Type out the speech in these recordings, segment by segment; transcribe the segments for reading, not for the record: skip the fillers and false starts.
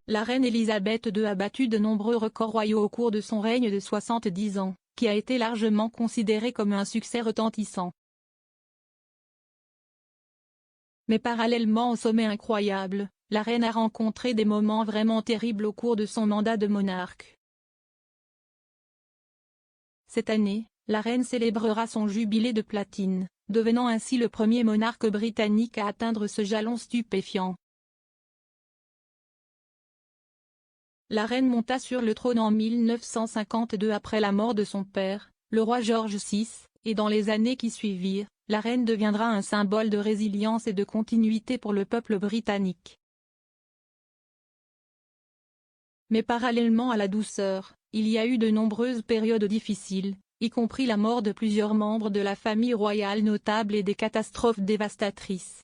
La reine Élisabeth II a battu de nombreux records royaux au cours de son règne de 70 ans, qui a été largement considéré comme un succès retentissant. Mais parallèlement au sommet incroyable, la reine a rencontré des moments vraiment terribles au cours de son mandat de monarque. Cette année, la reine célébrera son jubilé de platine, devenant ainsi le premier monarque britannique à atteindre ce jalon stupéfiant. La reine monta sur le trône en 1952 après la mort de son père, le roi George VI, et dans les années qui suivirent, la reine deviendra un symbole de résilience et de continuité pour le peuple britannique. Mais parallèlement à la douceur, il y a eu de nombreuses périodes difficiles, y compris la mort de plusieurs membres de la famille royale notables et des catastrophes dévastatrices.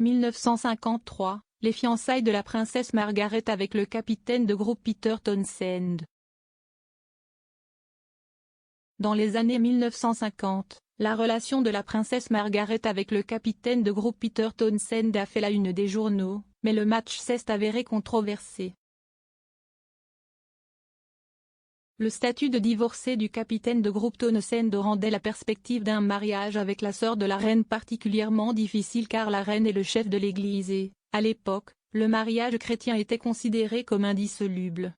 1953, les fiançailles de la princesse Margaret avec le capitaine de groupe Peter Townsend. Dans les années 1950, la relation de la princesse Margaret avec le capitaine de groupe Peter Townsend a fait la une des journaux, mais le match s'est avéré controversé. Le statut de divorcé du capitaine de groupe Townsend rendait la perspective d'un mariage avec la sœur de la reine particulièrement difficile car la reine est le chef de l'Église et, à l'époque, le mariage chrétien était considéré comme indissoluble.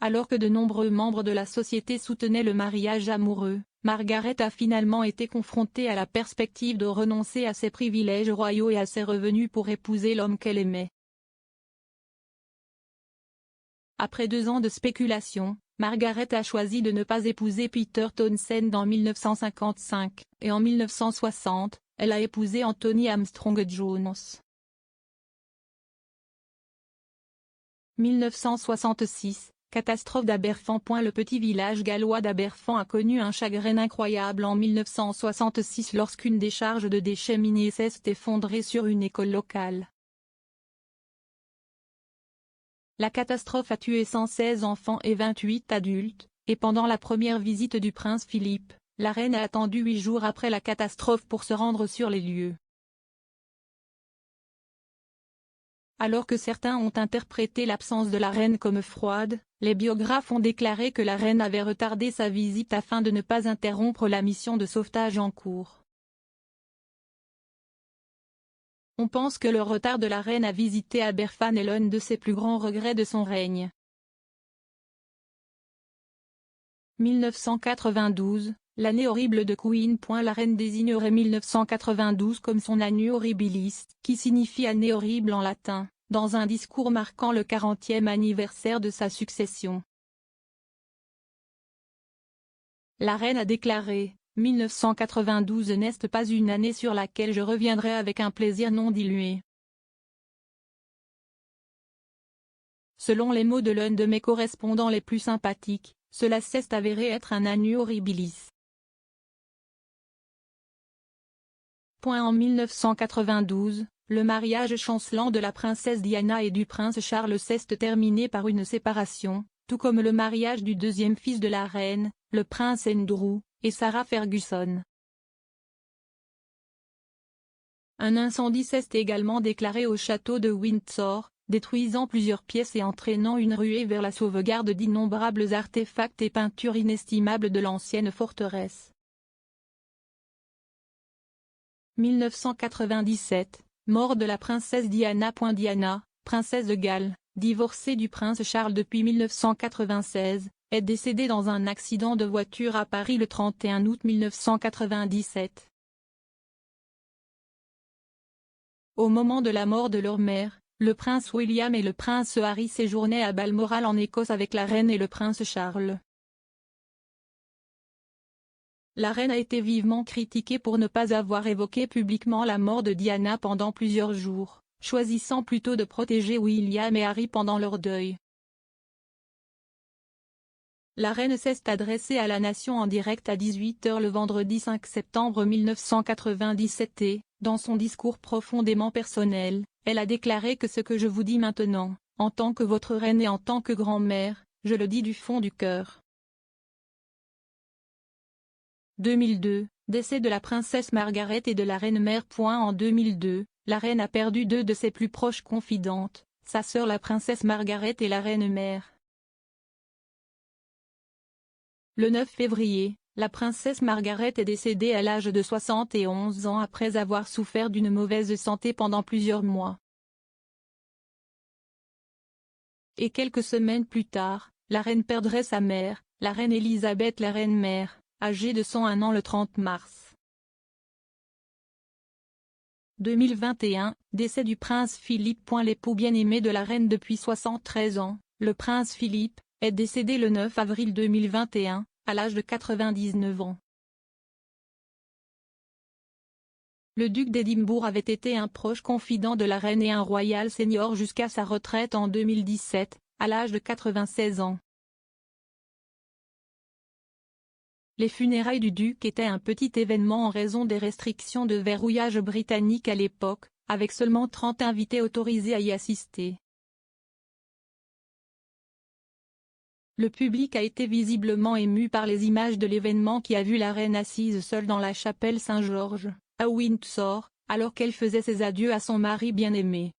Alors que de nombreux membres de la société soutenaient le mariage amoureux, Margaret a finalement été confrontée à la perspective de renoncer à ses privilèges royaux et à ses revenus pour épouser l'homme qu'elle aimait. Après 2 ans de spéculation, Margaret a choisi de ne pas épouser Peter Townsend en 1955, et en 1960, elle a épousé Anthony Armstrong-Jones. 1966, catastrophe d'Aberfan. Le petit village gallois d'Aberfan a connu un chagrin incroyable en 1966 lorsqu'une décharge de déchets miniers s'est effondrée sur une école locale. La catastrophe a tué 116 enfants et 28 adultes, et pendant la première visite du prince Philippe, la reine a attendu 8 jours après la catastrophe pour se rendre sur les lieux. Alors que certains ont interprété l'absence de la reine comme froide, les biographes ont déclaré que la reine avait retardé sa visite afin de ne pas interrompre la mission de sauvetage en cours. On pense que le retard de la reine à visiter Aberfan est l'un de ses plus grands regrets de son règne. 1992, l'année horrible de Queen. La reine désignerait 1992 comme son annus horribilis, qui signifie année horrible en latin, dans un discours marquant le 40e anniversaire de sa succession. La reine a déclaré: 1992 n'est pas une année sur laquelle je reviendrai avec un plaisir non dilué. Selon les mots de l'un de mes correspondants les plus sympathiques, cela s'est avéré être un annus horribilis. En 1992, le mariage chancelant de la princesse Diana et du prince Charles s'est terminé par une séparation, tout comme le mariage du deuxième fils de la reine, le prince Andrew, et Sarah Ferguson. Un incendie s'est également déclaré au château de Windsor, détruisant plusieurs pièces et entraînant une ruée vers la sauvegarde d'innombrables artefacts et peintures inestimables de l'ancienne forteresse. 1997, mort de la princesse Diana. Diana, princesse de Galles, divorcée du prince Charles depuis 1996, est décédée dans un accident de voiture à Paris le 31 août 1997. Au moment de la mort de leur mère, le prince William et le prince Harry séjournaient à Balmoral en Écosse avec la reine et le prince Charles. La reine a été vivement critiquée pour ne pas avoir évoqué publiquement la mort de Diana pendant plusieurs jours, choisissant plutôt de protéger William et Harry pendant leur deuil. La reine s'est adressée à la nation en direct à 18 h le vendredi 5 septembre 1997 et, dans son discours profondément personnel, elle a déclaré que ce que je vous dis maintenant, en tant que votre reine et en tant que grand-mère, je le dis du fond du cœur. 2002, Décès de la princesse Margaret et de la reine-mère. En 2002, la reine a perdu deux de ses plus proches confidentes, sa sœur la princesse Margaret et la reine-mère. Le 9 février, la princesse Margaret est décédée à l'âge de 71 ans après avoir souffert d'une mauvaise santé pendant plusieurs mois. Et quelques semaines plus tard, la reine perdrait sa mère, la reine Elisabeth la reine-mère, âgée de 101 ans le 30 mars. 2021, décès du prince Philippe. L'époux bien-aimé de la reine depuis 73 ans, le prince Philippe, est décédé le 9 avril 2021, à l'âge de 99 ans. Le duc d'Édimbourg avait été un proche confident de la reine et un royal senior jusqu'à sa retraite en 2017, à l'âge de 96 ans. Les funérailles du duc étaient un petit événement en raison des restrictions de verrouillage britanniques à l'époque, avec seulement 30 invités autorisés à y assister. Le public a été visiblement ému par les images de l'événement qui a vu la reine assise seule dans la chapelle Saint-Georges, à Windsor, alors qu'elle faisait ses adieux à son mari bien-aimé.